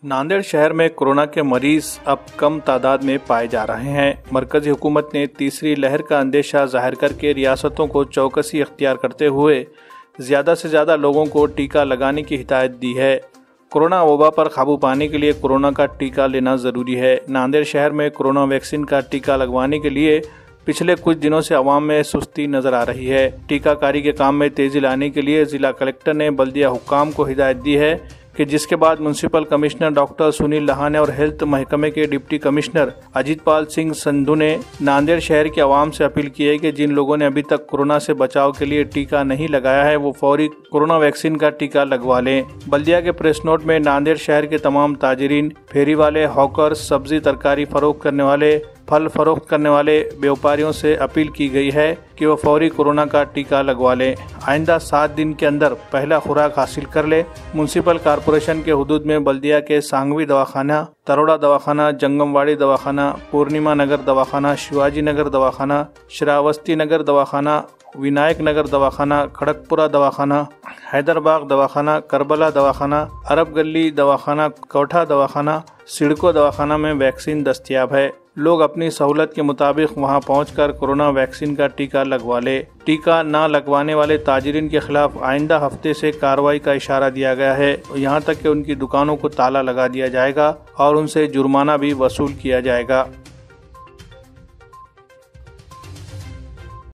नांदेड़ शहर में कोरोना के मरीज अब कम तादाद में पाए जा रहे हैं। मरकजी हुकूमत ने तीसरी लहर का अंदेशा जाहिर करके रियासतों को चौकसी अख्तियार करते हुए ज़्यादा से ज़्यादा लोगों को टीका लगाने की हिदायत दी है। कोरोना वबा पर काबू पाने के लिए कोरोना का टीका लेना ज़रूरी है। नांदेड़ शहर में कोरोना वैक्सीन का टीका लगवाने के लिए पिछले कुछ दिनों से आवाम में सुस्ती नजर आ रही है। टीकाकारी के काम में तेजी लाने के लिए जिला कलेक्टर ने बल्दिया हुक्काम को हिदायत दी है कि जिसके बाद म्युनिसिपल कमिश्नर डॉक्टर सुनील लहाने और हेल्थ महकमे के डिप्टी कमिश्नर अजीतपाल सिंह संधू ने नांदेड़ शहर के आवाम से अपील की है कि जिन लोगों ने अभी तक कोरोना से बचाव के लिए टीका नहीं लगाया है वो फौरी कोरोना वैक्सीन का टीका लगवा लें। बल्दिया के प्रेस नोट में नांदेड़ शहर के तमाम ताजिरीन, फेरी वाले, हॉकर, सब्जी तरकारी फरोख्त करने वाले, फल फरोख्त करने वाले व्यापारियों से अपील की गई है कि वो फौरी कोरोना का टीका लगवा लें। आइंदा 7 दिन के अंदर पहला खुराक हासिल कर ले। म्युनिसिपल कॉरपोरेशन के हुदूद में बल्दिया के सांगवी दवाखाना, तरोड़ा दवाखाना, जंगमवाड़ी दवाखाना, पूर्णिमा नगर दवाखाना, शिवाजी नगर दवाखाना, श्रावस्ती नगर दवाखाना, विनायक नगर दवाखाना, खड़गपुरा दवाखाना, हैदरबाग दवाखाना, करबला दवाखाना, अरब गली दवाखाना, कोठा दवाखाना, सिडको दवाखाना में वैक्सीन दस्तयाब है। लोग अपनी सहूलत के मुताबिक वहां पहुंचकर कोरोना वैक्सीन का टीका लगवा ले। टीका न लगवाने वाले ताजिरीन के खिलाफ आइंदा हफ्ते से कार्रवाई का इशारा दिया गया है। यहाँ तक कि उनकी दुकानों को ताला लगा दिया जाएगा और उनसे जुर्माना भी वसूल किया जाएगा।